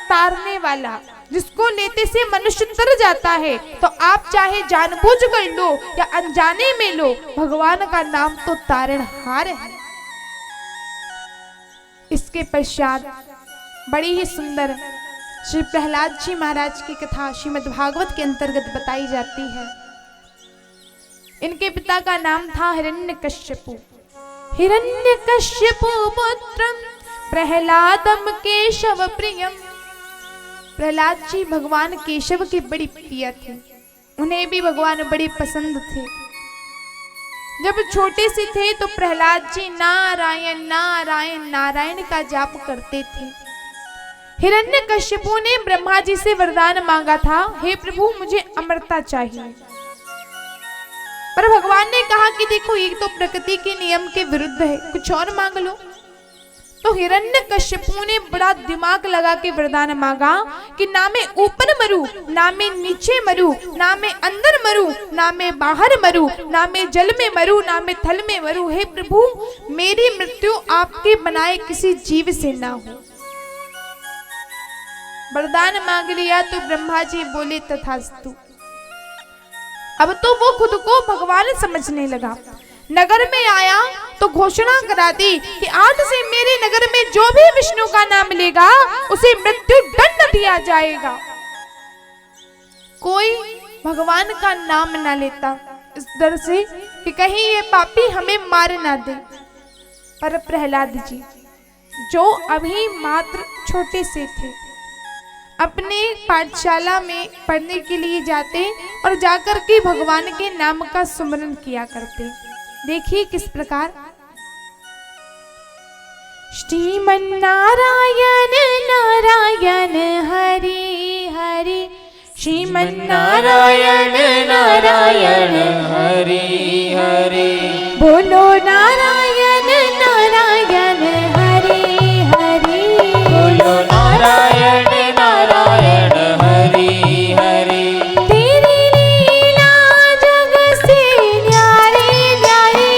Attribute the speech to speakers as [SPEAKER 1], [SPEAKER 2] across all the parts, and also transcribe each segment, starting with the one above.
[SPEAKER 1] तारने वाला, जिसको लेते से मनुष्य तर जाता है। तो आप चाहे जानबूझ कर लो या अनजाने में लो, भगवान का नाम तो तारणहार है। इसके पश्चात बड़ी ही सुंदर श्री प्रहलाद जी महाराज की कथा श्रीमद् भागवत के अंतर्गत बताई जाती है। इनके पिता का नाम था हिरण्यकश्यपु। हिरण्यकश्यपु पुत्रम प्रहलादम केशव प्रियम। प्रहलाद जी भगवान केशव के बड़ी प्रिय थे, उन्हें भी भगवान बड़े पसंद थे। जब छोटे से थे तो प्रहलाद जी नारायण नारायण नारायण का जाप करते थे। हिरण्यकश्यपु ने ब्रह्मा जी से वरदान मांगा था, हे प्रभु मुझे अमरता चाहिए। पर भगवान ने कहा कि देखो ये तो प्रकृति के नियम के विरुद्ध है, कुछ और मांग लो। तो हिरण्यकश्यपु ने बड़ा दिमाग लगा के वरदान मांगा कि ना मैं ऊपर मरूं, ना मैं नीचे मरूं, ना मैं अंदर मरूं, ना मैं बाहर मरूं, ना मैं जल में मरूं, ना मैं थल में मरूं। हे प्रभु मेरी मृत्यु आपके बनाए किसी जीव से ना हो। वरदान मांग लिया तो ब्रह्मा जी बोले तथास्तु। अब तो वो खुद को भगवान समझने लगा। नगर में आया तो घोषणा करा दी कि आज से मेरे नगर में जो भी विष्णु का नाम लेगा उसे मृत्यु दंड दिया जाएगा। कोई भगवान का नाम ना लेता इस डर से कि कहीं ये पापी हमें मार ना दे। पर प्रहलाद जी जो अभी मात्र छोटे से थे, अपने पाठशाला में पढ़ने के लिए जाते और जाकर के भगवान के नाम का सुमरन किया करते। देखिए किस प्रकार। श्रीमन्नारायण नारायण हरि हरि, श्रीमन्नारायण नारायण हरि हरि, बोलो नारायण नारायण हरि हरि, बोलो नारायण नारायण हरि हरि। तेरी लीला जग से न्यारी न्यारी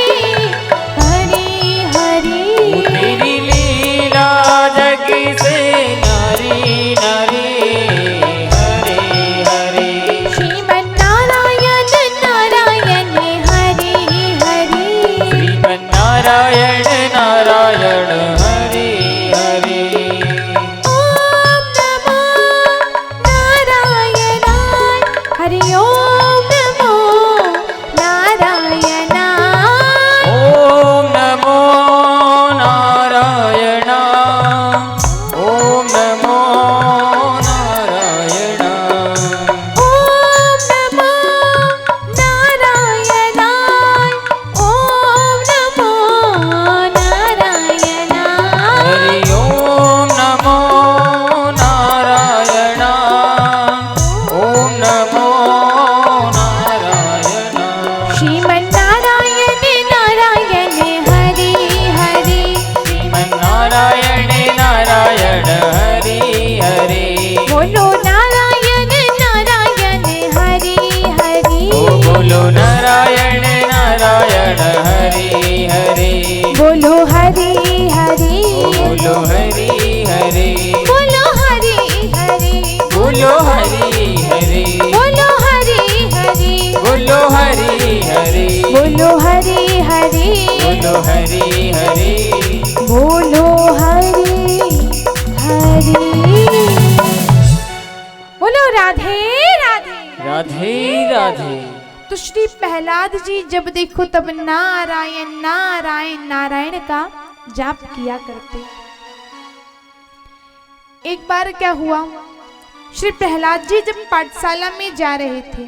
[SPEAKER 1] हरि हरि, तेरी लीला जग से न्यारी न्यारी हरि हरि। श्रीमन्नारायण नारायण हरि हरि, श्रीमन्नारायण नारायण हरि हरि। हरि ओम नमो नारायण, ओम नमो नारायण, ओम नमो नारायण, ओम नमो नारायण, ओम नमो नारायण। हरि ओम नमो नारायण, ओम नमो नारायण। श्रीमन्नारायण नारायण हरि हरि, श्रीमन्नारायण नारायण हरि हरि, बोलो नारायण नारायण हरि हरि, बोलो नारायण नारायण हरि हरि, बोलो हरि हरि, बोलो हरि हरि, बोलो हरि हरि, बोलो हरि हरि, बोलो हरि हरि, बोलो हरि हरि, बोलो हरि हरि, बोलो हरि हरि, बोलो हरि हरि। बोलो राधे राधे
[SPEAKER 2] राधे राधे।
[SPEAKER 1] तो श्री प्रहलाद जी जब देखो तब नारायण नारायण नारायण का जाप किया करते। एक बार क्या हुआ, श्री प्रहलाद जी जब पाठशाला में जा रहे थे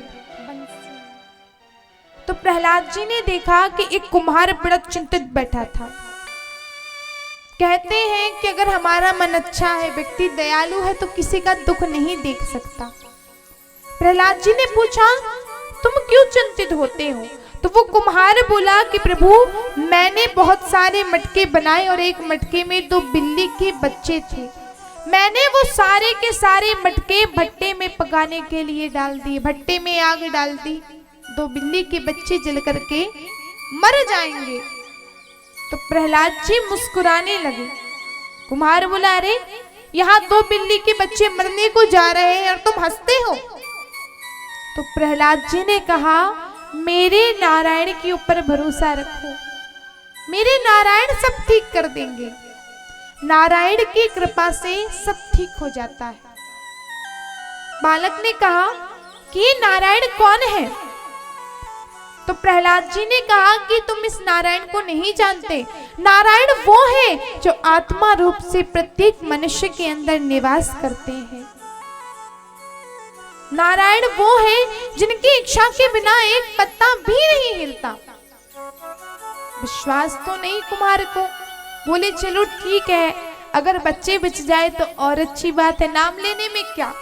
[SPEAKER 1] तो प्रहलाद जी ने देखा कि एक कुम्हार बड़ा चिंतित बैठा था। कहते हैं कि अगर हमारा मन अच्छा है, व्यक्ति दयालु है, तो किसी का दुख नहीं देख सकता। प्रहलाद जी ने पूछा तुम क्यों चिंतित होते हो? तो वो कुम्हार बोला कि प्रभु मैंने बहुत सारे मटके बनाए और एक मटके में 2 बिल्ली के बच्चे थे। मैंने वो सारे के सारे मटके भट्टे में पकाने के लिए डाल दिए, भट्टे में आग डाल दी, 2 बिल्ली के बच्चे जल करके मर जाएंगे। तो प्रहलाद जी मुस्कुराने लगे। कुम्हार बोला अरे यहाँ 2 बिल्ली के बच्चे मरने को जा रहे हैं और तुम हंसते हो। तो प्रहलाद जी ने कहा, मेरे नारायण के ऊपर भरोसा रखो, मेरे नारायण सब ठीक कर देंगे। नारायण की कृपा से सब ठीक हो जाता है। बालक ने कहा कि नारायण कौन है? तो प्रहलाद जी ने कहा कि तुम इस नारायण को नहीं जानते। नारायण वो है जो आत्मा रूप से प्रत्येक मनुष्य के अंदर निवास करते हैं। नारायण वो है जिनकी इच्छा के बिना एक पत्ता भी नहीं हिलता। विश्वास तो नहीं कुमार को। बोले चलो ठीक है, अगर बच्चे बच जाए तो और अच्छी बात है, नाम लेने में क्या।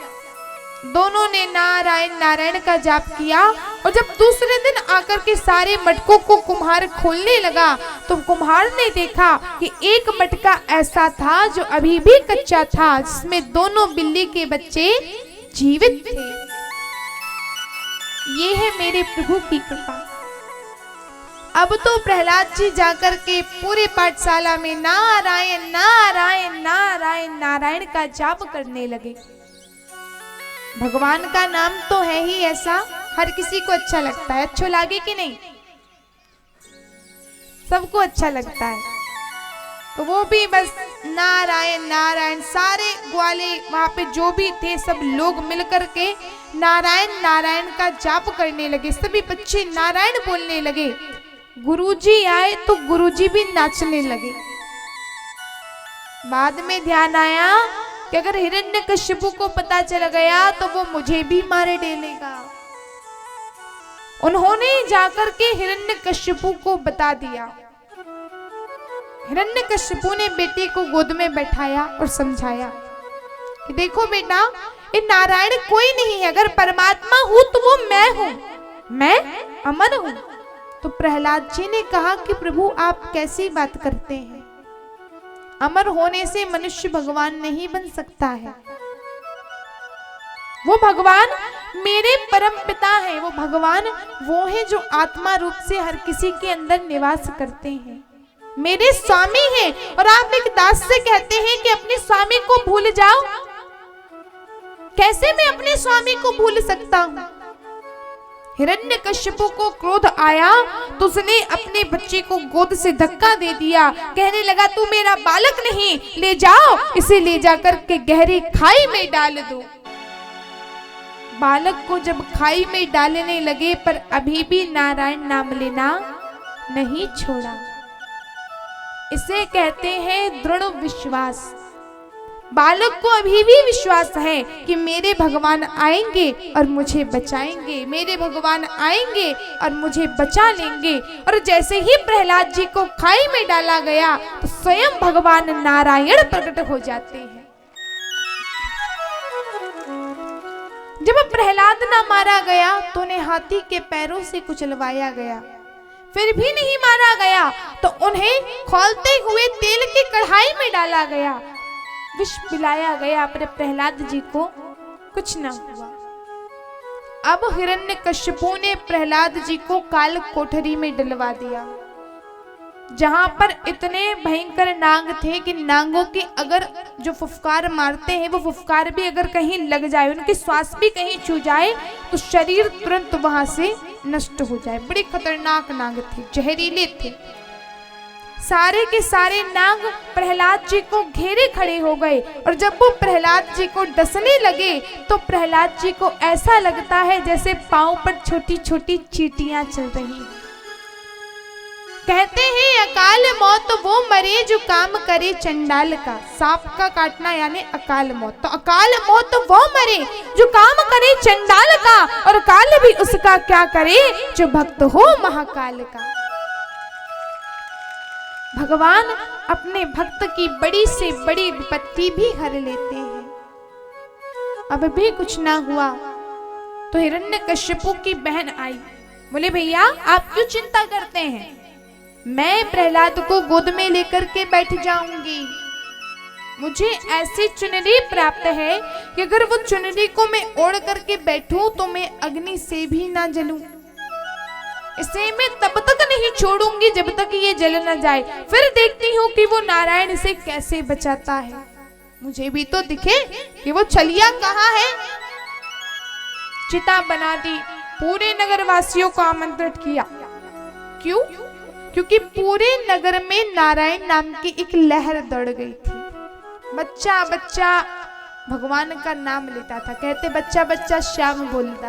[SPEAKER 1] दोनों ने नारायण नारायण का जाप किया और जब दूसरे दिन आकर के सारे मटकों को कुम्हार खोलने लगा तो कुम्हार ने देखा कि एक मटका ऐसा था जो अभी भी कच्चा था, जिसमें दोनों बिल्ली के बच्चे जीवित थे। ये है मेरे प्रभु की कृपा। अब तो प्रहलाद जी जाकर के पूरे पाठशाला में नारायण नारायण नारायण नारायण का जाप करने लगे। भगवान का नाम तो है ही ऐसा, हर किसी को अच्छा लगता है। अच्छा लगे कि नहीं? सबको अच्छा लगता है। तो वो भी बस नारायण नारायण, सारे ग्वाले वहां पे जो भी थे सब लोग मिलकर के नारायण नारायण का जाप करने लगे। सभी बच्चे नारायण बोलने लगे। गुरुजी आए तो गुरुजी भी नाचने लगे। बाद में ध्यान आया कि अगर हिरण्यकशिपु को पता चल गया तो वो मुझे भी मारे डालेगा। उन्होंने जाकर के हिरण्यकशिपु को बता दिया। हिरण्यकशिपु ने बेटे को गोद में बैठाया और समझाया कि देखो बेटा, ये नारायण कोई नहीं है, अगर परमात्मा हूं तो वो मैं हूं, मैं अमर हूं। तो प्रहलाद जी ने कहा कि प्रभु आप कैसी बात करते हैं, अमर होने से मनुष्य भगवान नहीं बन सकता है। वो भगवान मेरे परम पिता है, वो भगवान वो है जो आत्मा रूप से हर किसी के अंदर निवास करते हैं, मेरे स्वामी हैं। और आप एक दास से कहते हैं कि अपने स्वामी को भूल जाओ। कैसे मैं अपने स्वामी को भूल सकता हूं? हिरण्यकशिपु को क्रोध आया तो उसने अपने बच्चे को गोद से धक्का दे दिया। कहने लगा तू मेरा बालक नहीं, ले जाओ इसे, ले जाकर के गहरी खाई में डाल दो। बालक को जब खाई में डालने लगे पर अभी भी नारायण नाम लेना नहीं छोड़ा। इसे कहते हैं दृढ़ विश्वास। बालक को अभी भी विश्वास है कि मेरे भगवान आएंगे और मुझे बचाएंगे, मेरे भगवान आएंगे और मुझे बचा लेंगे। और जैसे ही प्रहलाद जी को खाई में डाला गया तो स्वयं भगवान नारायण प्रकट हो जाते हैं। जब प्रहलाद ना मारा गया तो उन्हें हाथी के पैरों से कुचलवाया गया, फिर भी नहीं मारा गया तो उन्हें खौलते हुए तेल की कढ़ाई में डाला गया, विष पिलाया गया, पर प्रहलाद जी को कुछ न हुआ। अब हिरण्यकशिपु ने प्रहलाद जी को काल कोठरी में डलवा दिया, जहां पर इतने भयंकर नाग थे कि नागों के अगर जो फुफकार मारते हैं वो फुफकार भी अगर कहीं लग जाए, उनकी श्वास भी कहीं छू जाए तो शरीर तुरंत वहां से नष्ट हो जाए। बड़े खतरनाक नाग थे, जहरीले थे। सारे के सारे नाग प्रहलाद जी को घेरे खड़े हो गए और जब वो प्रहलाद जी को डसने लगे तो प्रहलाद जी को ऐसा लगता है जैसे पांव पर छोटी छोटी चींटियां चल रही। कहते हैं अकाल मौत वो मरे जो काम करे चंडाल का। सांप का काटना यानी अकाल मौत, तो अकाल मौत वो मरे जो काम करे चंडाल का, और काल भी उसका क्या करे जो भक्त हो महाकाल का। भगवान अपने भक्त की बड़ी से बड़ी विपत्ति भी हर लेते हैं। अब भी कुछ ना हुआ तो हिरण्यकशिपु की बहन आई, बोले भैया आप क्यों चिंता करते हैं, मैं प्रहलाद को गोद में लेकर के बैठ जाऊंगी। मुझे ऐसी चुनरी प्राप्त है कि अगर वो चुनरी को मैं ओढ़ करके बैठूं तो मैं अग्नि से भी ना जलूं। इसे मैं तब तक नहीं छोड़ूंगी जब तक ये जल न जाए, फिर देखती हूँ कि वो नारायण इसे कैसे बचाता है। मुझे भी तो दिखे कि वो छलिया कहाँ है। चिता बना दी, पूरे नगर वासियों को आमंत्रित किया। क्यों? क्योंकि पूरे नगर में नारायण नाम की एक लहर दौड़ गई थी। बच्चा बच्चा भगवान का नाम लेता था। कहते बच्चा बच्चा श्याम बोलता,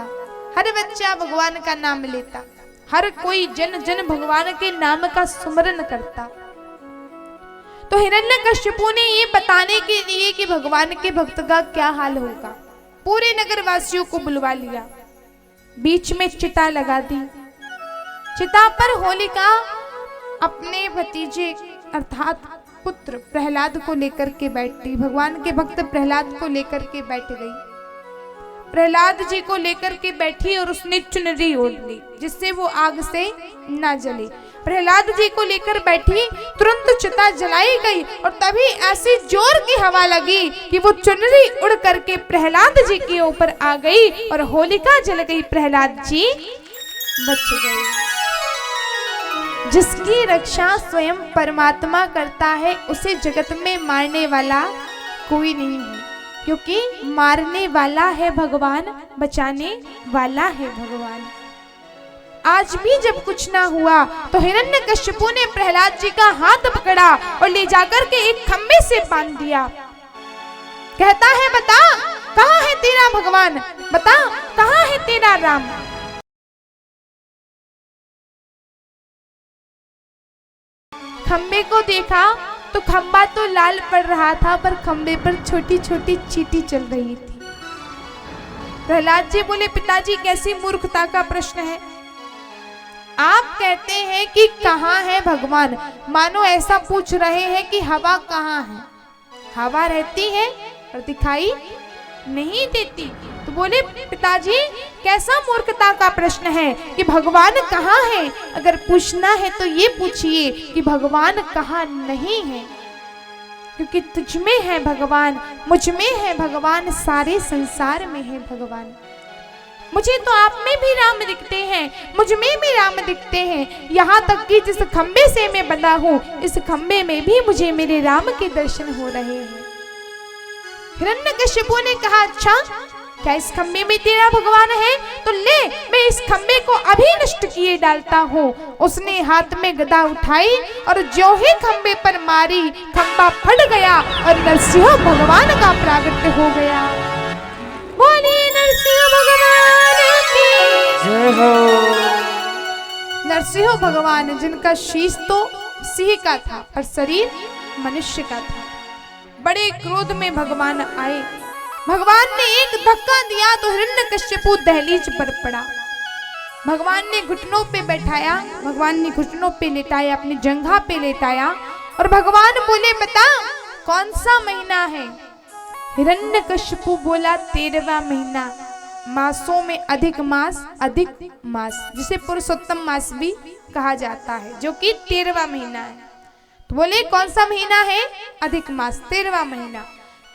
[SPEAKER 1] हर बच्चा भगवान का नाम लेता, हर कोई जन जन भगवान के नाम का सुमरन करता। तो हिरण्यकश्यपु ने ये बताने के लिए कि भगवान के भक्त का क्या हाल होगा, पूरे नगर वासियों को बुलवा लिया। बीच में चिता लगा दी। चिता पर होलिका अपने भतीजे अर्थात पुत्र प्रहलाद को लेकर के बैठी, भगवान के भक्त प्रहलाद को लेकर के बैठ गई। प्रहलाद जी को लेकर के बैठी और उसने चुनरी ओढ़ ली जिससे वो आग से ना जले। प्रहलाद जी को लेकर बैठी, तुरंत चिता जलाई गई और तभी ऐसी जोर की हवा लगी कि वो चुनरी उड़ करके प्रहलाद जी के ऊपर आ गई और होलिका जल गई। प्रहलाद जी बच गए। जिसकी रक्षा स्वयं परमात्मा करता है उसे जगत में मारने वाला कोई नहीं है, क्योंकि मारने वाला है भगवान, बचाने वाला है भगवान। आज भी जब कुछ ना हुआ तो हिरण्यकश्यपु ने प्रहलाद जी का हाथ पकड़ा और ले जाकर के एक खंबे से बांध दिया। कहता है बता कहाँ है तेरा भगवान, बता कहाँ है तेरा राम। खंबे को देखा तो खंबा तो लाल पड़ रहा था पर खंबे पर छोटी छोटी चींटी चल रही थी। प्रहलाद जी बोले पिताजी कैसी मूर्खता का प्रश्न है, आप कहते हैं कि कहाँ है भगवान, मानो ऐसा पूछ रहे हैं कि हवा कहाँ है। हवा रहती है और दिखाई नहीं देती। तो बोले पिताजी कैसा मूर्खता का प्रश्न है कि भगवान कहाँ है। अगर पूछना है तो ये पूछिए कि भगवान कहाँ नहीं है, क्योंकि तुझ में है भगवान, मुझ में है भगवान, सारे संसार में है भगवान। मुझे तो आप में भी राम दिखते हैं, मुझ में भी राम दिखते हैं। यहाँ तक कि जिस खंबे से मैं बंधा हूँ इस खंबे में भी मुझे मेरे राम के दर्शन हो रहे हैं। हिरण्यकश्यपु ने कहा अच्छा क्या इस खंबे में तेरा भगवान है, तो ले मैं इस खंबे को अभी नष्ट किए डालता हूँ। उसने हाथ में गदा उठाई और जो ही खंबे पर मारी खंबा फट गया और नरसिंह भगवान का प्रागट्य हो गया। बोलिए नरसिंह भगवान की
[SPEAKER 2] जय हो।
[SPEAKER 1] नरसिंह भगवान जिनका शीश तो सिंह का था पर शरीर मनुष्य का था। बड़े क्रोध में भगवान आए। भगवान ने एक धक्का दिया तो हिरण्यकश्यपु दहलीज पर पड़ा। भगवान ने घुटनों पे बैठाया, भगवान ने घुटनों पे लेटाया, अपनी जंघा पे लेटाया और भगवान बोले बता कौन सा महीना है। हिरण्यकश्यपु बोला 13वां महीना, मासों में अधिक मास, अधिक मास जिसे पुरुषोत्तम मास भी कहा जाता है, जो कि 13वां महीना है। तो बोले कौन सा महीना है, अधिक मास 13वां महीना।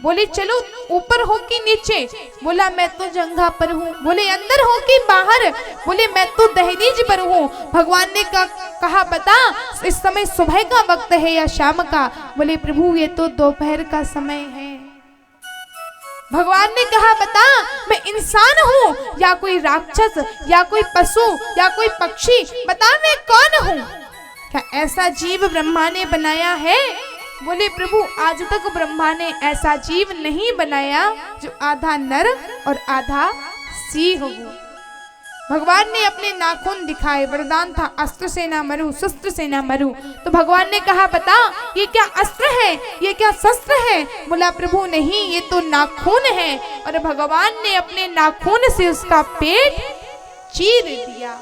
[SPEAKER 1] बोले चलो ऊपर हो कि नीचे, बोला मैं तो जंघा पर हूँ। बोले अंदर हो कि बाहर, बोले मैं तो दहलीज पर हूँ। भगवान ने कहा बता इस समय सुबह का वक्त है या शाम का। बोले प्रभु ये तो दोपहर का समय है। भगवान ने कहा बता मैं इंसान हूँ या कोई राक्षस या कोई पशु या कोई पक्षी, बता मैं कौन हूँ। क्या ऐसा जीव ब्रह्मा ने बनाया है। बोले प्रभु आज तक ब्रह्मा ने ऐसा जीव नहीं बनाया जो आधा नर और आधा सिंह हो। भगवान ने अपने नाखून दिखाए, वरदान था अस्त्र से ना मरूं, शस्त्र से ना मरूं। तो भगवान ने कहा बता ये क्या अस्त्र है, ये क्या शस्त्र है। बोला प्रभु नहीं ये तो नाखून है। और भगवान ने अपने नाखून से उसका पेट चीर दिया।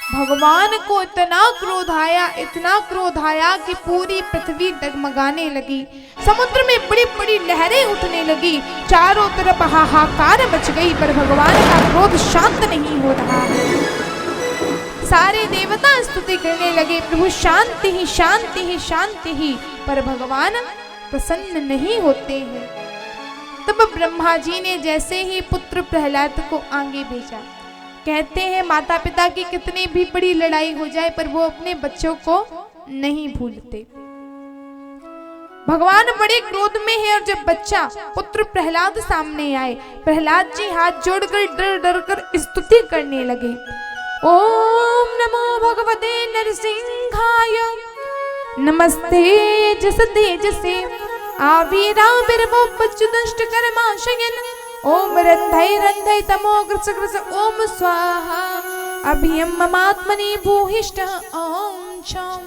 [SPEAKER 1] भगवान को इतना क्रोध आया, इतना क्रोध आया कि पूरी पृथ्वी डगमगाने लगी। समुद्र में बड़ी बड़ी लहरें उठने लगी, चारों तरफ हाहाकार मच गई। पर भगवान का क्रोध शांत नहीं हो रहा है। सारे देवता स्तुति करने लगे प्रभु शांति ही शांति ही शांति ही, पर भगवान प्रसन्न नहीं होते हैं। तब ब्रह्मा जी ने जैसे ही पुत्र प्रहलाद को आगे भेजा। कहते हैं माता पिता की कितनी भी बड़ी लड़ाई हो जाए पर वो अपने बच्चों को नहीं भूलते। भगवान बड़े क्रोध में है। और जब बच्चा पुत्र प्रहलाद सामने आए, प्रहलाद जी हाथ जोड़कर डर डर कर स्तुति करने लगे। ओम नमो भगवते नरसिंहाय, नमस्ते जस तेजसे आविराविर्भो दुष्ट कर्माशयन, ओम रंधै रंधै तमो ग्रस ग्रस ओम स्वाहा अभियम ममात्मनि भूहिष्ठः ओम शाम।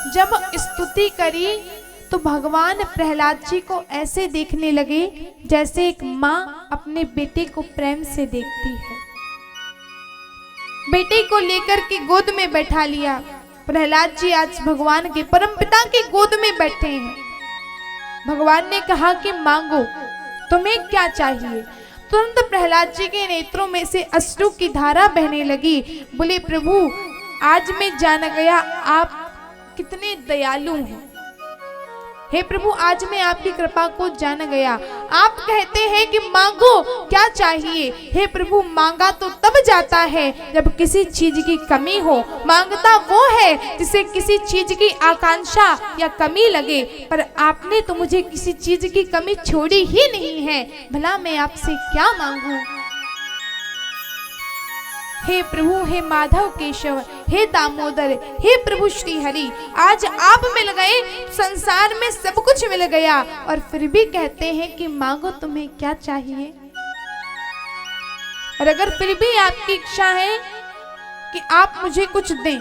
[SPEAKER 1] जब स्तुति करी तो भगवान प्रहलाद जी को ऐसे देखने लगे जैसे एक माँ अपने बेटे को प्रेम से देखती है। बेटे को लेकर के गोद में बैठा लिया। प्रहलाद जी आज भगवान के परमपिता की गोद में बैठे हैं। भगवान ने कहा कि मांगो, तुम्हें क्या चाहिए। तुरंत प्रहलाद जी के नेत्रों में से अश्रु की धारा बहने लगी। बोले प्रभु, आज मैं जान गया आप कितने दयालु हैं। हे प्रभु, आज मैं आपकी कृपा को जान गया। आप कहते हैं कि मांगो, क्या चाहिए। हे प्रभु, मांगा तो तब जाता है जब किसी चीज की कमी हो। मांगता वो है जिसे किसी चीज की आकांक्षा या कमी लगे, पर आपने तो मुझे किसी चीज की कमी छोड़ी ही नहीं है। भला मैं आपसे क्या मांगू। हे प्रभु, हे माधव केशव, हे दामोदर, हे प्रभु श्री हरि, आज आप मिल गए, संसार में सब कुछ मिल गया, और फिर भी कहते हैं कि मांगो, तुम्हें क्या चाहिए। और अगर फिर भी आपकी इच्छा है कि आप मुझे कुछ दें,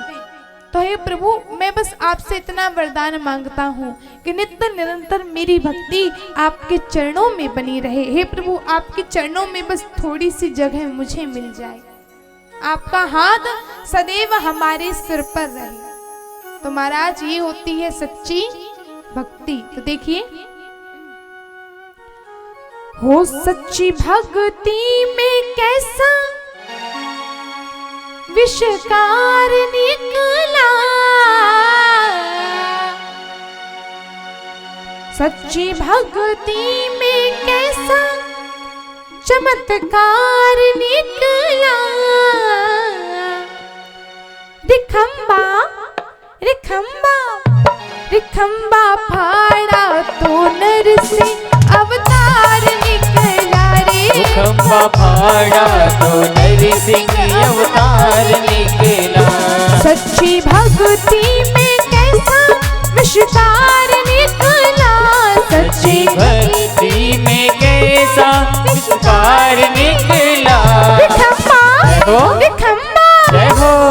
[SPEAKER 1] तो हे प्रभु, मैं बस आपसे इतना वरदान मांगता हूँ कि नित्य निरंतर मेरी भक्ति आपके चरणों में बनी रहे। हे प्रभु, आपके चरणों में बस थोड़ी सी जगह मुझे मिल जाए, आपका हाथ सदैव हमारे सिर पर रहे। तो महाराज, ये होती है सच्ची भक्ति। तो देखिए, हो सच्ची भक्ति में कैसा विषकार निकला, सच्ची भक्ति में कैसा चमत्कार निकला। रिखम्बा रिखम्बा रिखम्बा फाड़ा तो नर से अवतार निकला रे।
[SPEAKER 2] रिखम्बा फाड़ा तो नरसिंह अवतार निकला।
[SPEAKER 1] सच्ची भक्ति में कैसा विषकार निकला,
[SPEAKER 2] सच्ची भक्ति में कैसा विषकार निकला।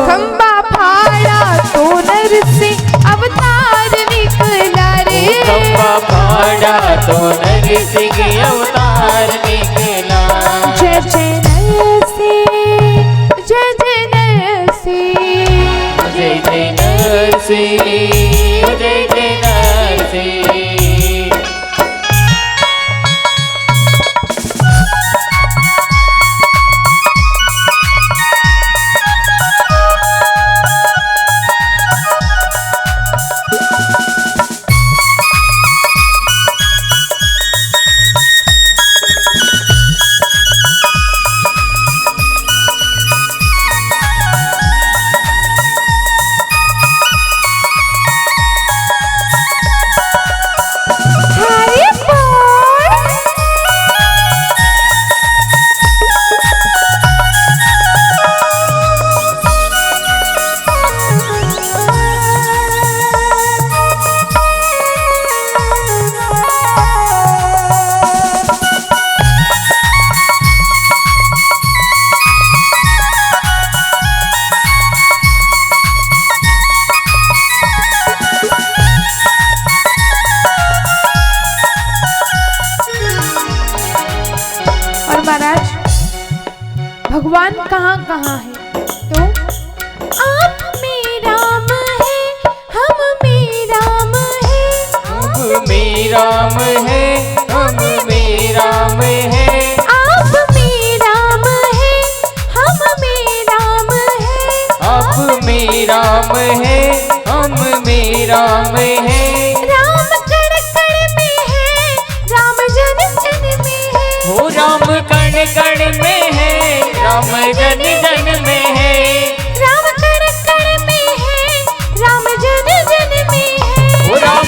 [SPEAKER 1] खम्बा फाड़ा तो नर से अवतार निकला रे।
[SPEAKER 2] खम्बा फाड़ा तो नरसिंह अवतार निकला।
[SPEAKER 1] जय जय नरसिंह, जय जय नरसिंह,
[SPEAKER 2] जय जय नरसिंह, जय जय नरसिंह।
[SPEAKER 1] भगवान कहाँ कहाँ है। तो आप में राम है, हम में राम है,
[SPEAKER 2] हम में राम है, हम में राम है।
[SPEAKER 1] आप में राम है, हम में राम है,
[SPEAKER 2] आप में राम है, हम में राम है।
[SPEAKER 1] राम कण कण में है, राम जन जन में है।
[SPEAKER 2] हो राम कण कण में है, राम जन जन में है।
[SPEAKER 1] राम कण कण में है, राम जन जन में है।
[SPEAKER 2] हो राम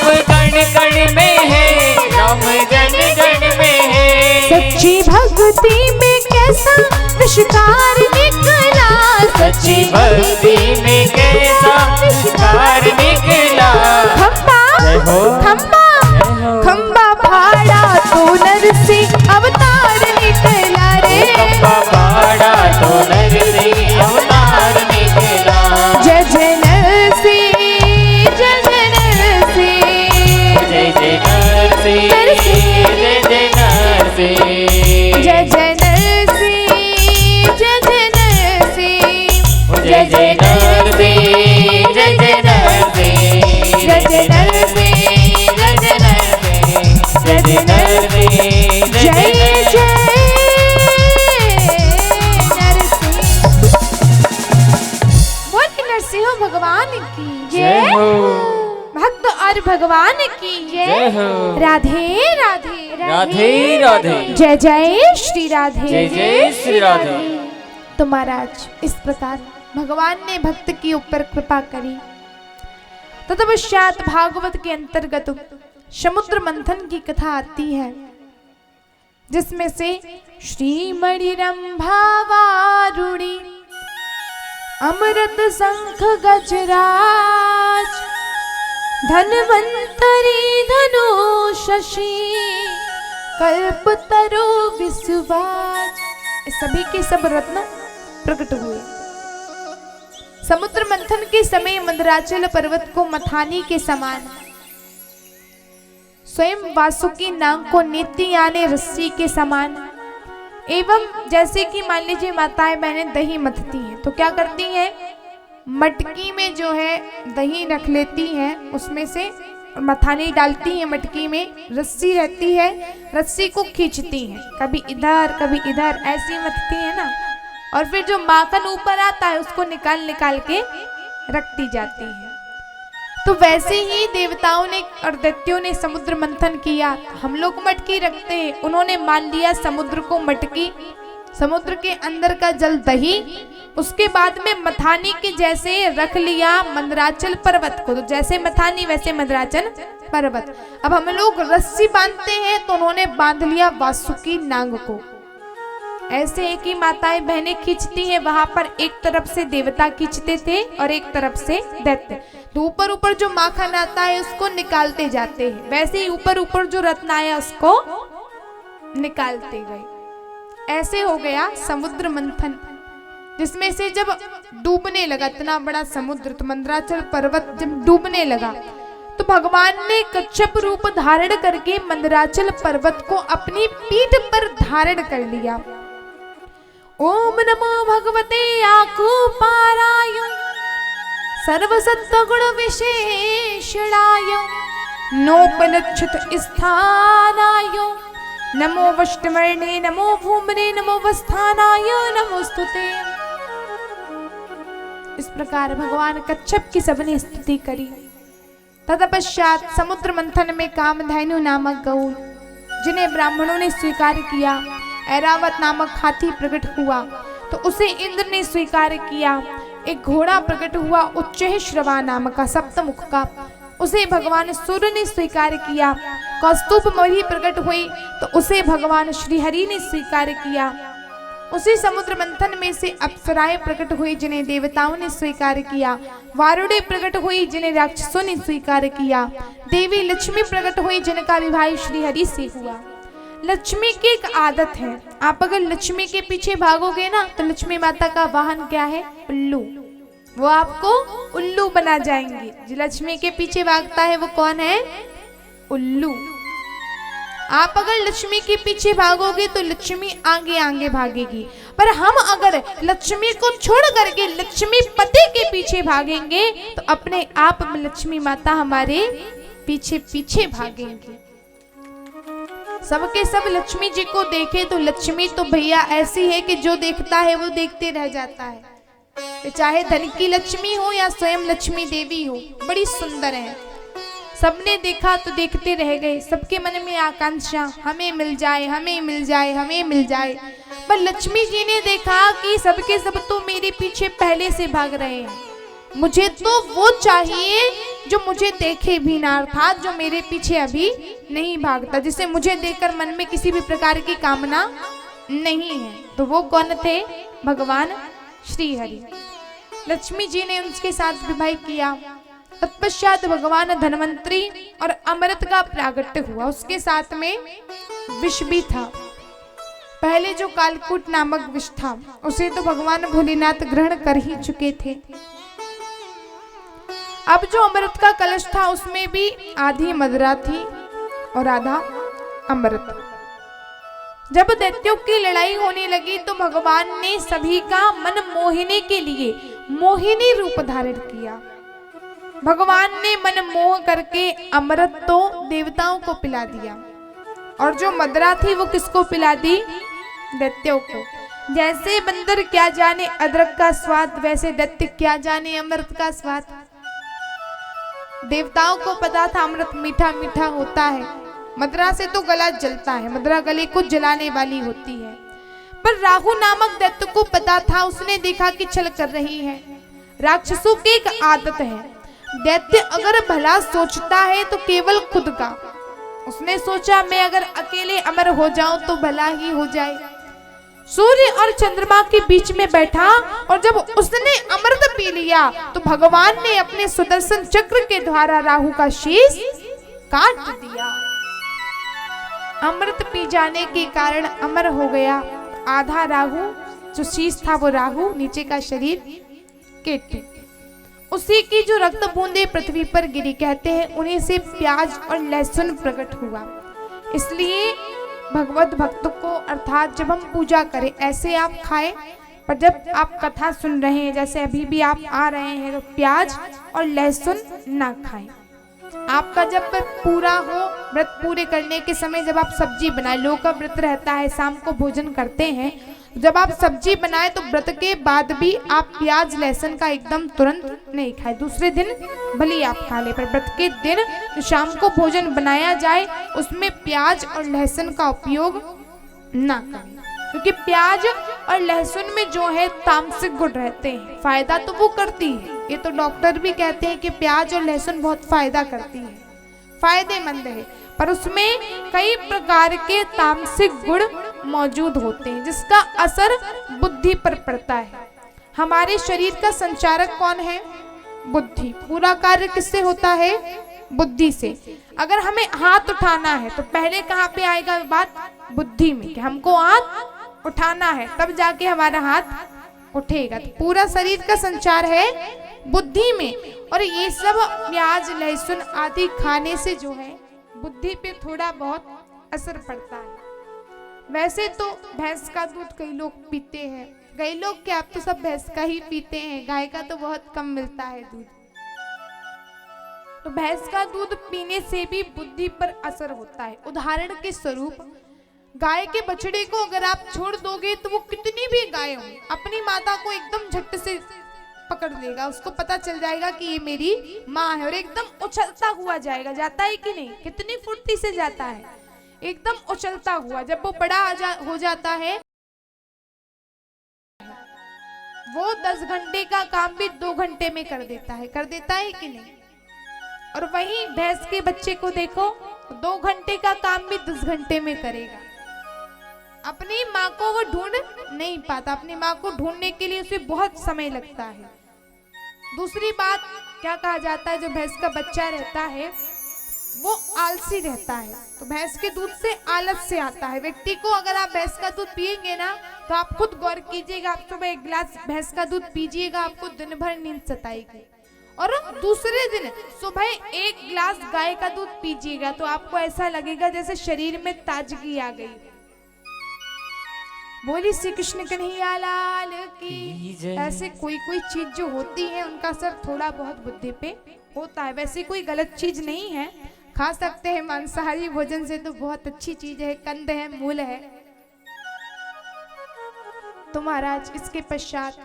[SPEAKER 1] सच्ची भक्ति में कैसा विष्कार निकला,
[SPEAKER 2] सच्ची भक्ति में कैसा विष्कार निकला।
[SPEAKER 1] खम्बा
[SPEAKER 2] जय हो
[SPEAKER 1] खम्बा खम्बा फाड़ा तो नरसिंह अवतार निकला रे,
[SPEAKER 2] खम्बा फाड़ा तो नरसिंह अवतार निकला।
[SPEAKER 1] जय जय नरसिंह, जय जय नरसिंह,
[SPEAKER 2] जय जय नरसिंह, जय जय नरसिंह,
[SPEAKER 1] जय जय नरसिंह, जय जय नरसिंह,
[SPEAKER 2] जय जय नरसिंह, जय जय नरसिंह,
[SPEAKER 1] जय जय नरसिंह, जय जय नरसिंह,
[SPEAKER 2] जय जय नरसिंह,
[SPEAKER 1] जय जय नरसिंह। बोल नरसिंह भगवान की
[SPEAKER 2] जय
[SPEAKER 1] जय,
[SPEAKER 2] हो।
[SPEAKER 1] भक्त और भगवान की
[SPEAKER 2] जय
[SPEAKER 1] जय।
[SPEAKER 2] हो।
[SPEAKER 1] राधे राधे
[SPEAKER 2] राधे राधे,
[SPEAKER 1] जय जय श्री राधे,
[SPEAKER 2] जय जय श्री राधे।
[SPEAKER 1] तो महाराज इस प्रकार भगवान ने भक्त के ऊपर कृपा करी। तत्पश्चात भागवत के अंतर्गत समुद्र मंथन की कथा आती है, जिसमें से श्रीमणि रंभा वारुणी अमृत शंख गजराज धन्वंतरी धनु शशि कल्पतरु विश्वाज, सभी के सब रत्न प्रकट हुए। समुद्र मंथन के समय मंदराचल पर्वत को मथानी के समान, स्वयं वासुकी नाग को नीति यानी रस्सी के समान, एवं जैसे कि मान लीजिए माताएं बहनें दही मथती हैं तो क्या करती हैं, मटकी में जो है दही रख लेती हैं, उसमें से मथानी डालती हैं, मटकी में रस्सी रहती है, रस्सी को खींचती हैं, कभी इधर कभी इधर ऐसी मथती है ना, और फिर जो माखन ऊपर आता है उसको निकाल निकाल के रखती जाती है। तो वैसे ही देवताओं ने और दैत्यों ने समुद्र मंथन किया। हम लोग मटकी रखते हैं, उन्होंने मान लिया समुद्र को मटकी, समुद्र के अंदर का जल दही, उसके बाद में मथानी के जैसे रख लिया मंदराचल पर्वत को, तो जैसे मथानी वैसे मंदराचल पर्वत। अब हम लोग रस्सी बांधते हैं तो उन्होंने बांध लिया वासुकी नाग को। ऐसे एक ही माताएं बहनें खींचती हैं, वहां पर एक तरफ से देवता खींचते थे और एक तरफ से दैत्य। तो ऊपर ऊपर जो माखन आता है उसको निकालते जाते हैं, वैसे ही ऊपर ऊपर जो रत्न आया उसको निकालते गए। ऐसे हो गया समुद्र मंथन, जिसमें से जब डूबने लगा इतना बड़ा समुद्र, तो मंदराचल पर्वत जब डूबने लगा तो भगवान ने कच्छप रूप धारण करके मंदराचल पर्वत को अपनी पीठ पर धारण कर लिया। ओम नमो भगवते आकुपाराय सर्वसत्वगुण विशेषणाय नोपलक्षित स्थानाय नमो वष्टवर्णे नमो भूमने नमो वस्थानाय नमोस्तुते। इस प्रकार भगवान कच्छप की सबने स्तुति करी। तत्पश्चात समुद्र मंथन में कामधेनु नामक गौ, जिन्हें ब्राह्मणों ने स्वीकार किया, ऐरावत नामक हाथी प्रकट हुआ, तो उसे इंद्र ने स्वीकार किया। एक घोड़ा प्रकट हुआ उच्चैःश्रवा नाम का सप्तमुख का, उसे भगवान सूर्य ने स्वीकार किया। कौस्तुभ मणि प्रकट हुई तो उसे भगवान श्री हरि ने स्वीकार किया। उसी समुद्र मंथन में से अप्सराएं प्रकट हुई, जिन्हें देवताओं ने स्वीकार किया। वारुणी प्रकट हुई, जिन्हें राक्षसों ने स्वीकार किया। देवी लक्ष्मी प्रकट हुई, जिनका विवाह श्री हरि से हुआ। लक्ष्मी की एक आदत है, आप अगर लक्ष्मी के पीछे भागोगे ना तो लक्ष्मी माता का वाहन क्या है, उल्लू, वो आपको उल्लू बना जाएंगे। जो लक्ष्मी के पीछे भागता है वो कौन है, उल्लू। आप अगर लक्ष्मी के पीछे भागोगे तो लक्ष्मी आगे आगे भागेगी, पर हम अगर लक्ष्मी को छोड़ करके लक्ष्मी पति के पीछे भागेंगे तो अपने आप लक्ष्मी माता हमारे पीछे पीछे भागेंगे। सबके सब लक्ष्मी जी को देखे तो लक्ष्मी तो भैया ऐसी है कि जो देखता है वो देखते रह जाता है, चाहे धन की लक्ष्मी हो या स्वयं लक्ष्मी देवी हो, बड़ी सुंदर है। सबने देखा तो देखते रह गए, सबके मन में आकांक्षा हमें मिल जाए, हमें मिल जाए, हमें मिल जाए। पर लक्ष्मी जी ने देखा कि सबके सब तो मेरे पीछे पहले से भाग रहे हैं, मुझे तो वो चाहिए जो मुझे देखे भी ना, अर्थात जो मेरे पीछे अभी नहीं भागता, जिसे मुझे देखकर मन में किसी भी प्रकार की कामना नहीं है। तो वो कौन थे? भगवान श्री हरि। लक्ष्मी जी ने उनके साथ विवाह किया। तत्पश्चात भगवान धन्वंतरी और अमृत का प्रागट्य हुआ। उसके साथ में विष भी था। पहले जो कालकूट नामक विष था उसे तो भगवान भोलेनाथ ग्रहण कर ही चुके थे। अब जो अमृत का कलश था उसमें भी आधी मदिरा थी और आधा अमृत। जब दैत्यों की लड़ाई होने लगी तो भगवान ने सभी का मन मोहिनी के लिए मोहिनी रूप धारण किया। भगवान ने मन मोह करके अमृत तो देवताओं को पिला दिया और जो मदिरा थी वो किसको पिला दी? दैत्यों को। जैसे बंदर क्या जाने अदरक का स्वाद, वैसे दैत्य क्या जाने अमृत का स्वाद। देवताओं को पता था अमृत मीठा मीठा होता है, मदिरा से तो गला जलता है, मदिरा गले को जलाने वाली होती है। पर राहु नामक दैत्य को पता था, उसने देखा कि छल कर रही है। राक्षसों की एक आदत है, दैत्य अगर भला सोचता है तो केवल खुद का। उसने सोचा मैं अगर अकेले अमर हो जाऊं तो भला ही हो जाए। सूर्य और चंद्रमा के बीच में बैठा और जब उसने अमृत पी लिया तो भगवान ने अपने सुदर्शन चक्र के द्वारा राहु का शीश काट दिया। अमृत पी जाने के कारण अमर हो गया। आधा राहु जो शीश था वो राहु, नीचे का शरीर केतु। उसी की जो रक्त बूंदे पृथ्वी पर गिरी, कहते हैं उन्हीं से प्याज और लहसुन प्रकट हुआ। इसलिए भगवत भक्त को अर्थात जब हम पूजा करें ऐसे आप खाएं, पर जब आप कथा सुन रहे हैं जैसे अभी भी आप आ रहे हैं तो प्याज और लहसुन ना खाएं। आपका जब पूरा हो व्रत पूरे करने के समय जब आप सब्जी बनाएं, लोगों का व्रत रहता है शाम को भोजन करते हैं, जब आप सब्जी बनाए तो व्रत के बाद भी आप प्याज लहसुन का एकदम तुरंत नहीं खाए। दूसरे दिन भले आप खा ले, पर व्रत के दिन शाम को भोजन बनाया जाए उसमें प्याज और लहसुन का उपयोग ना करें, क्योंकि प्याज और लहसुन में जो है तामसिक गुण रहते हैं। फायदा तो वो करती है, ये तो डॉक्टर भी कहते हैं कि प्याज और लहसुन बहुत फायदा करती है, फायदेमंद है, पर उसमें कई प्रकार के तामसिक गुण मौजूद होते हैं जिसका असर बुद्धि पर पड़ता है। हमारे शरीर का संचारक कौन है? बुद्धि। पूरा कार्य किससे होता है? बुद्धि से। अगर हमें हाथ उठाना है तो पहले कहाँ पे आएगा बात? बुद्धि में, कि हमको हाथ उठाना है तब जाके हमारा हाथ उठेगा। तो पूरा शरीर का संचार है बुद्धि में, और ये सब प्याज लहसुन आदि खाने से जो है बुद्धि पे थोड़ा बहुत असर पड़ता है। वैसे तो भैंस का दूध कई लोग पीते हैं, कई लोग क्या आप तो सब भैंस का ही पीते हैं, गाय का तो बहुत कम मिलता है दूध। तो भैंस का दूध पीने से भी बुद्धि पर असर होता है। उदाहरण के स्वरूप गाय के बछड़े को अगर आप छोड़ दोगे तो वो कितनी भी गाय हो अपनी माता को एकदम झट से पकड़ लेगा, उसको पता चल जाएगा कि ये मेरी माँ है, और एकदम उछलता हुआ जाएगा। जाता है कि नहीं? कितनी फुर्ती से जाता है, एकदम उछलता हुआ। जब वो बड़ा हो जाता है वो 10 घंटे का काम भी 2 घंटे में कर देता है कि नहीं? और वहीं भैंस के बच्चे को देखो, 2 घंटे का काम भी 10 घंटे में करेगा। अपनी माँ को वो ढूंढ नहीं पाता, अपनी माँ को ढूंढने के लिए उसे बहुत समय लगता है। दूसरी बात क्या कहा जाता है, जो भैंस का बच्चा रहता है वो आलसी रहता है, तो भैंस के दूध से आलस से आता है व्यक्ति को। अगर आप भैंस का दूध पिएंगे ना तो आप खुद गौर कीजिएगा, आप सुबह 1 गिलास भैंस का दूध पीजिएगा, आपको दिन भर नींद सताएगी, और दूसरे दिन सुबह 1 गिलास गाय का दूध पीजिएगा तो आपको ऐसा लगेगा जैसे शरीर में ताजगी आ गई। बोली श्री कृष्ण कन्हैया लाल की। ऐसे कोई चीज जो होती है उनका असर थोड़ा बहुत बुद्धि पे होता है। वैसे कोई गलत चीज नहीं है, खा सकते हैं मांसाहारी भोजन से, तो बहुत अच्छी चीज है, कंद है, मूल है। तो महाराज इसके पश्चात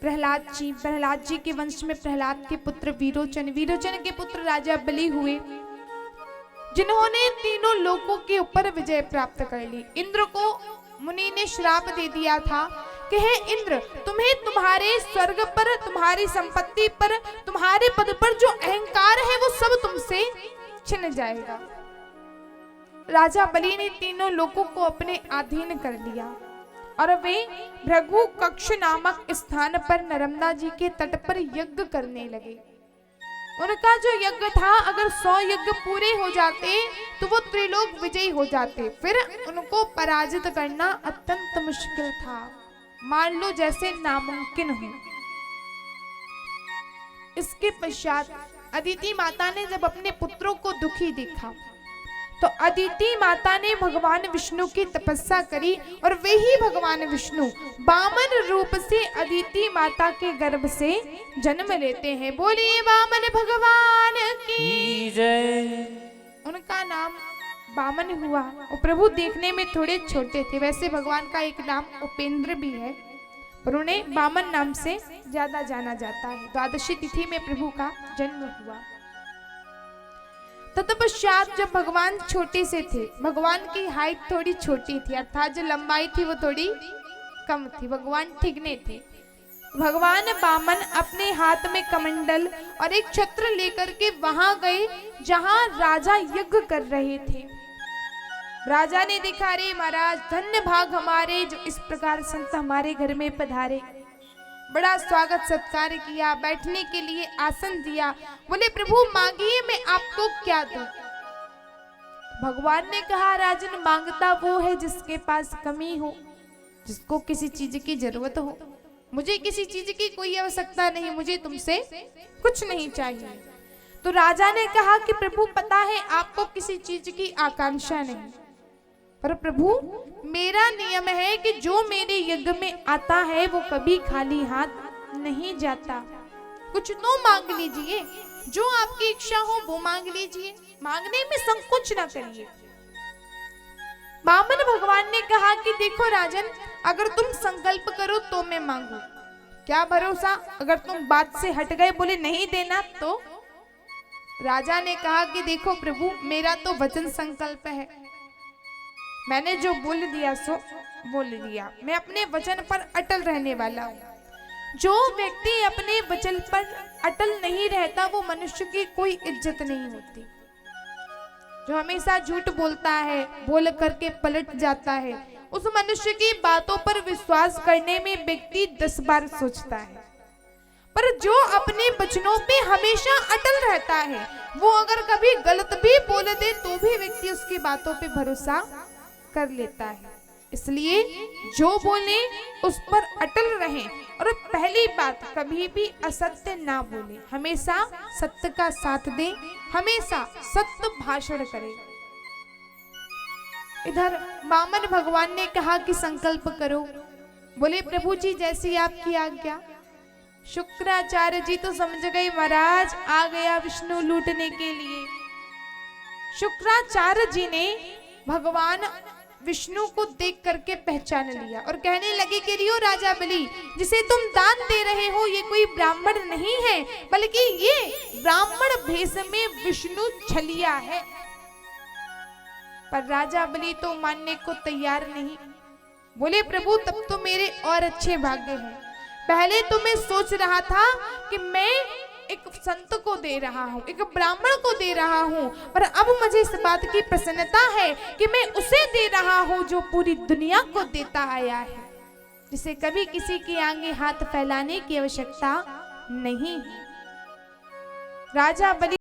[SPEAKER 1] प्रहलाद जी के वंश में प्रहलाद के पुत्र विरोचन के पुत्र राजा बलि हुए, जिन्होंने तीनों लोकों के ऊपर विजय प्राप्त कर ली। इंद्र को मुनि ने श्राप दे दिया था कि कि हे इंद्र, तुम्हें तुम्हारे स्वर्ग पर, तुम्हारी संपत्ति पर, तुम्हारे पद पर जो अहंकार है वो सब तुमसे छिन जाएगा। राजा बलि ने तीनों लोगों को अपने अधीन कर लिया और वे भृगु कक्ष नामक स्थान पर नर्मदा जी के तट पर यज्ञ करने लगे। उनका जो यज्ञ था, अगर 100 यज्ञ पूरे हो जाते तो वो त्रिलोक विजयी हो जाते, फिर उनको पराजित करना अत्यंत मुश्किल था, मान लो जैसे नामुमकिन हो। इसके पश्चात अदिति माता ने जब अपने पुत्रों को दुखी देखा तो अदिति माता ने भगवान विष्णु की तपस्या करी और वे ही भगवान विष्णु वामन रूप से अदिति माता के गर्भ से जन्म लेते हैं। बोलिए वामन भगवान की
[SPEAKER 2] जय।
[SPEAKER 1] उनका नाम वामन हुआ और प्रभु देखने में थोड़े छोटे थे। वैसे भगवान का एक नाम उपेंद्र भी है, पर उन्हें वामन नाम से ज्यादा जाना जाता है। द्वादशी तिथि में प्रभु का जन्म हुआ। तत्पश्चात जब भगवान छोटे से थे, भगवान की हाइट थोड़ी छोटी थी, अर्थात जो लंबाई थी वो थोड़ी कम थी, भगवान ठिगने थे। भगवान वामन अपने हाथ में कमंडल और एक छत्र लेकर के वहां गए जहां राजा यज्ञ कर रहे थे। राजा ने देखा, रे महाराज धन्य भाग हमारे जो इस प्रकार संत हमारे घर में पधारे। बड़ा स्वागत सत्कार किया, बैठने के लिए आसन दिया। बोले प्रभु मांगिए, मैं आपको क्या दूं? भगवान ने कहा, राजन मांगता वो है जिसके पास कमी हो, जिसको किसी चीज की जरूरत हो। मुझे किसी चीज की कोई आवश्यकता नहीं, मुझे तुमसे कुछ नहीं चाहिए। तो राजा ने कहा कि प्रभु पता है आपको किसी चीज की आकांक्षा नहीं, पर प्रभु मेरा नियम है कि जो मेरे यज्ञ में आता है वो कभी खाली हाथ नहीं जाता। कुछ तो मांग लीजिए, जो आपकी इच्छा हो वो मांग लीजिए, मांगने में संकोच न करिए। वामन भगवान ने कहा कि देखो राजन, अगर तुम संकल्प करो तो मैं मांगू, क्या भरोसा अगर तुम बात से हट गए, बोले नहीं देना तो? राजा ने कहा कि देखो प्रभु मेरा तो वचन संकल्प है, मैंने जो बोल दिया सो बोल दिया, मैं अपने वचन पर अटल रहने वाला हूँ। जो व्यक्ति अपने वचन पर अटल नहीं रहता वो मनुष्य की कोई इज्जत नहीं होती। जो हमेशा झूठ बोलता है, बोल करके पलट जाता है, उस मनुष्य की बातों पर विश्वास करने में व्यक्ति 10 बार सोचता है। पर जो अपने वचनों पे हमेशा अटल रहता है, वो अगर कभी गलत भी बोल दे तो भी व्यक्ति उसकी बातों पे भरोसा कर लेता है। इसलिए जो बोले उस पर अटल रहें और पहली बात कभी भी असत्य ना बोले, हमेशा सत्य का साथ दें, हमेशा सत्य भाषण करें। इधर वामन भगवान ने कहा कि संकल्प करो। बोले प्रभु जी जैसी आपकी आज्ञा। शुक्राचार्य जी तो समझ गए महाराज आ गया विष्णु लूटने के लिए। शुक्राचार्य जी ने भगवान विष्णु को देख करके पहचान लिया और कहने लगे कि रियो राजा बलि, जिसे तुम दान दे रहे हो ये कोई ब्राह्मण नहीं है, बल्कि ये ब्राह्मण भेष में विष्णु छलिया है। पर राजा बलि तो मानने को तैयार नहीं। बोले प्रभु तब तो मेरे और अच्छे भाग्य हैं। पहले तो मैं सोच रहा था कि मैं एक संत को दे रहा हूँ, एक ब्राह्मण को दे रहा हूँ, पर अब मुझे इस बात की प्रसन्नता है कि मैं उसे दे रहा हूँ जो पूरी दुनिया को देता आया है, जिसे कभी किसी के आगे हाथ फैलाने की आवश्यकता नहीं है। राजा बलि